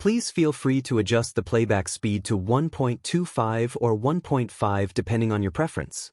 Please feel free to adjust the playback speed to 1.25 or 1.5 depending on your preference.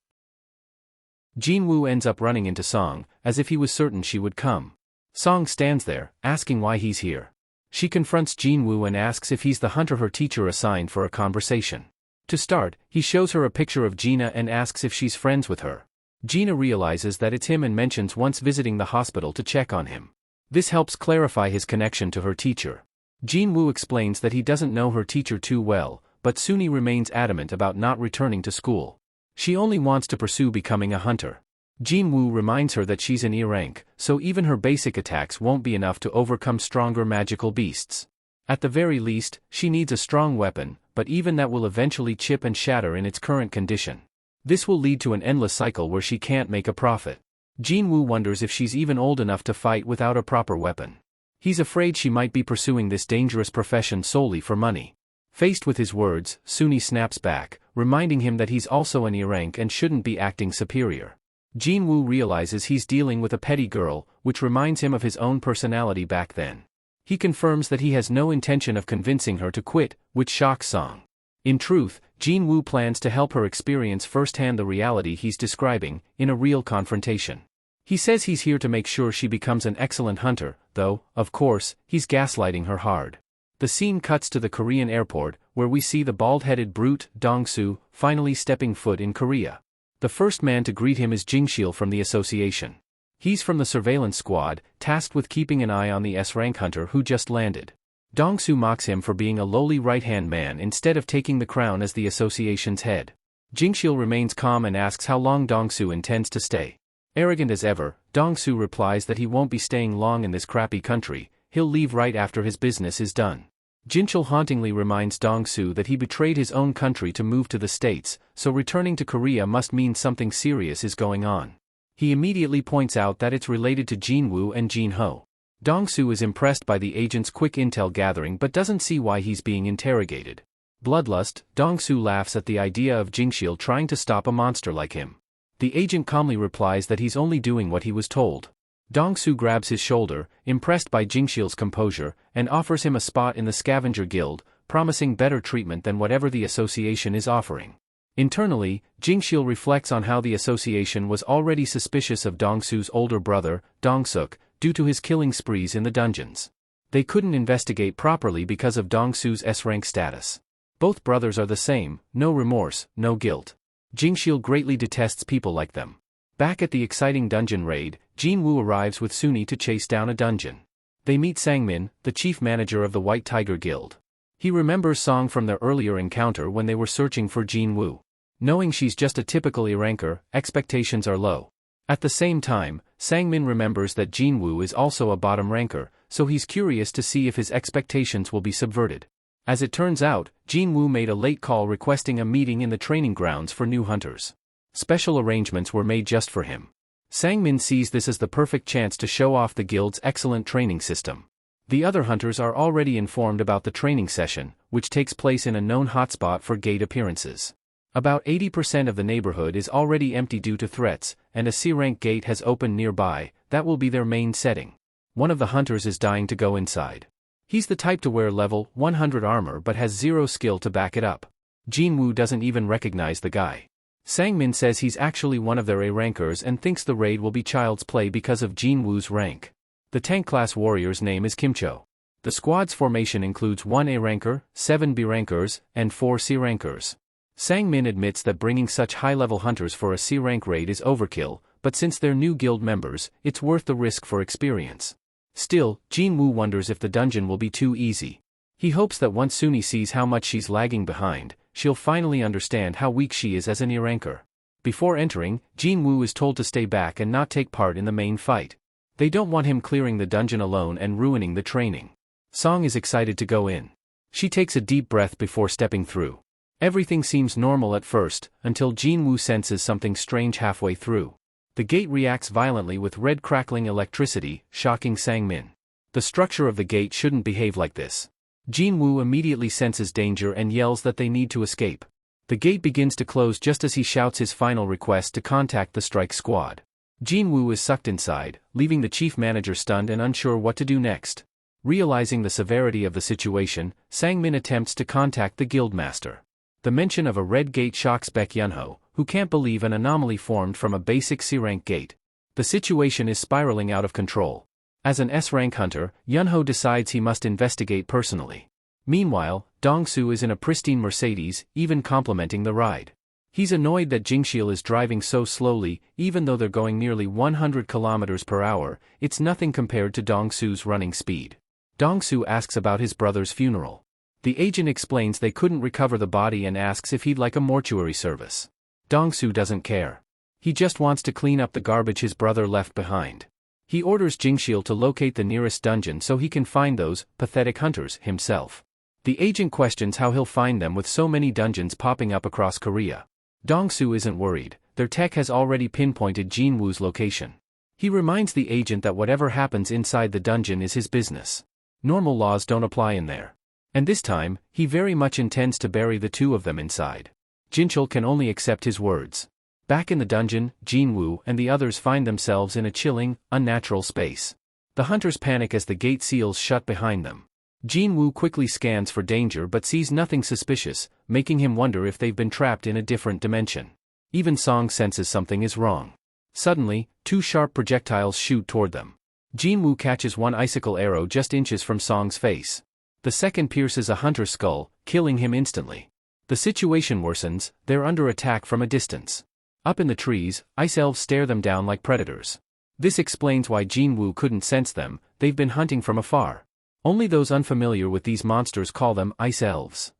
Jin-Woo ends up running into Song, as if he was certain she would come. Song stands there, asking why he's here. She confronts Jin-Woo and asks if he's the hunter her teacher assigned for a conversation. To start, he shows her a picture of Gina and asks if she's friends with her. Gina realizes that it's him and mentions once visiting the hospital to check on him. This helps clarify his connection to her teacher. Jin-Woo explains that he doesn't know her teacher too well, but Suni remains adamant about not returning to school. She only wants to pursue becoming a hunter. Jin-Woo reminds her that she's an E rank, so even her basic attacks won't be enough to overcome stronger magical beasts. At the very least, she needs a strong weapon, but even that will eventually chip and shatter in its current condition. This will lead to an endless cycle where she can't make a profit. Jin-Woo wonders if she's even old enough to fight without a proper weapon. He's afraid she might be pursuing this dangerous profession solely for money. Faced with his words, Suni snaps back, reminding him that he's also an E rank and shouldn't be acting superior. Jin-Woo realizes he's dealing with a petty girl, which reminds him of his own personality back then. He confirms that he has no intention of convincing her to quit, which shocks Song. In truth, Jin-Woo plans to help her experience firsthand the reality he's describing, in a real confrontation. He says he's here to make sure she becomes an excellent hunter, though, of course, he's gaslighting her hard. The scene cuts to the Korean airport, where we see the bald-headed brute, Dong-soo, finally stepping foot in Korea. The first man to greet him is Jingshil from the association. He's from the surveillance squad, tasked with keeping an eye on the S-rank hunter who just landed. Dong-soo mocks him for being a lowly right-hand man instead of taking the crown as the association's head. Jingshil remains calm and asks how long Dong-soo intends to stay. Arrogant as ever, Dong-soo replies that he won't be staying long in this crappy country, he'll leave right after his business is done. Jingshil hauntingly reminds Dong-soo that he betrayed his own country to move to the States, so returning to Korea must mean something serious is going on. He immediately points out that it's related to Jin-Woo and Jin-Ho. Dong-soo is impressed by the agent's quick intel gathering but doesn't see why he's being interrogated. Bloodlust, Dong-soo laughs at the idea of Jingshil trying to stop a monster like him. The agent calmly replies that he's only doing what he was told. Dong-soo grabs his shoulder, impressed by Jingshil's composure, and offers him a spot in the scavenger guild, promising better treatment than whatever the association is offering. Internally, Jingshil reflects on how the association was already suspicious of Dong-soo's older brother, Dong-suk, due to his killing sprees in the dungeons. They couldn't investigate properly because of Dong-soo's S-rank status. Both brothers are the same, no remorse, no guilt. Jingshil greatly detests people like them. Back at the exciting dungeon raid, Jin-Woo arrives with Suni to chase down a dungeon. They meet Sang-min, the chief manager of the White Tiger Guild. He remembers Song from their earlier encounter when they were searching for Jin-Woo. Knowing she's just a typical E-ranker, expectations are low. At the same time, Sang-min remembers that Jin-Woo is also a bottom ranker, so he's curious to see if his expectations will be subverted. As it turns out, Jin-Woo made a late call requesting a meeting in the training grounds for new hunters. Special arrangements were made just for him. Sang-min sees this as the perfect chance to show off the guild's excellent training system. The other hunters are already informed about the training session, which takes place in a known hotspot for gate appearances. About 80% of the neighborhood is already empty due to threats, and a C-rank gate has opened nearby. That will be their main setting. One of the hunters is dying to go inside. He's the type to wear level 100 armor but has zero skill to back it up. Jin-Woo doesn't even recognize the guy. Sang-min says he's actually one of their A-rankers and thinks the raid will be child's play because of Jin-Woo's rank. The tank-class warrior's name is Kimcho. The squad's formation includes 1 A-ranker, 7 B-rankers, and 4 C-rankers. Sang-min admits that bringing such high-level hunters for a C-rank raid is overkill, but since they're new guild members, it's worth the risk for experience. Still, Jin-Woo wonders if the dungeon will be too easy. He hopes that once Suni sees how much she's lagging behind, she'll finally understand how weak she is as an E-ranker. Before entering, Jin-Woo is told to stay back and not take part in the main fight. They don't want him clearing the dungeon alone and ruining the training. Song is excited to go in. She takes a deep breath before stepping through. Everything seems normal at first, until Jin-Woo senses something strange halfway through. The gate reacts violently with red crackling electricity, shocking Sang-min. The structure of the gate shouldn't behave like this. Jin-Woo immediately senses danger and yells that they need to escape. The gate begins to close just as he shouts his final request to contact the strike squad. Jin-Woo is sucked inside, leaving the chief manager stunned and unsure what to do next. Realizing the severity of the situation, Sang-min attempts to contact the guildmaster. The mention of a red gate shocks Baek Yunho, who can't believe an anomaly formed from a basic C-rank gate. The situation is spiraling out of control. As an S-rank hunter, Yunho decides he must investigate personally. Meanwhile, Dong-soo is in a pristine Mercedes, even complimenting the ride. He's annoyed that Jingxiel is driving so slowly, even though they're going nearly 100 kilometers per hour, it's nothing compared to Dong-soo's running speed. Dong-soo asks about his brother's funeral. The agent explains they couldn't recover the body and asks if he'd like a mortuary service. Dong-soo doesn't care. He just wants to clean up the garbage his brother left behind. He orders Jingxiel to locate the nearest dungeon so he can find those pathetic hunters himself. The agent questions how he'll find them with so many dungeons popping up across Korea. Dong-soo isn't worried, their tech has already pinpointed Jin-Woo's location. He reminds the agent that whatever happens inside the dungeon is his business. Normal laws don't apply in there. And this time, he very much intends to bury the two of them inside. Jin-chul can only accept his words. Back in the dungeon, Jin-Woo and the others find themselves in a chilling, unnatural space. The hunters panic as the gate seals shut behind them. Jin-Woo quickly scans for danger but sees nothing suspicious, making him wonder if they've been trapped in a different dimension. Even Song senses something is wrong. Suddenly, two sharp projectiles shoot toward them. Jin-Woo catches one icicle arrow just inches from Song's face. The second pierces a hunter's skull, killing him instantly. The situation worsens, they're under attack from a distance. Up in the trees, ice elves stare them down like predators. This explains why Jin-Woo couldn't sense them, they've been hunting from afar. Only those unfamiliar with these monsters call them ice elves.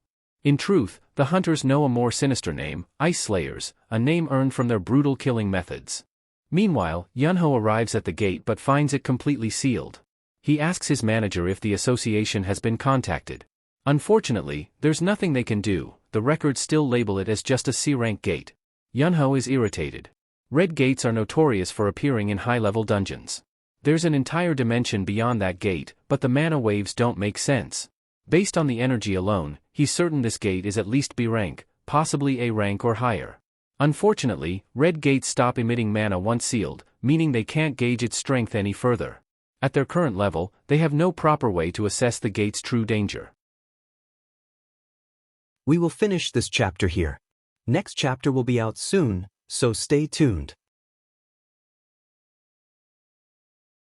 In truth, the hunters know a more sinister name, ice slayers, a name earned from their brutal killing methods. Meanwhile, Yunho arrives at the gate but finds it completely sealed. He asks his manager if the association has been contacted. Unfortunately, there's nothing they can do, the records still label it as just a C-rank gate. Yunho is irritated. Red gates are notorious for appearing in high-level dungeons. There's an entire dimension beyond that gate, but the mana waves don't make sense. Based on the energy alone, he's certain this gate is at least B rank, possibly A rank or higher. Unfortunately, red gates stop emitting mana once sealed, meaning they can't gauge its strength any further. At their current level, they have no proper way to assess the gate's true danger. We will finish this chapter here. Next chapter will be out soon, so stay tuned.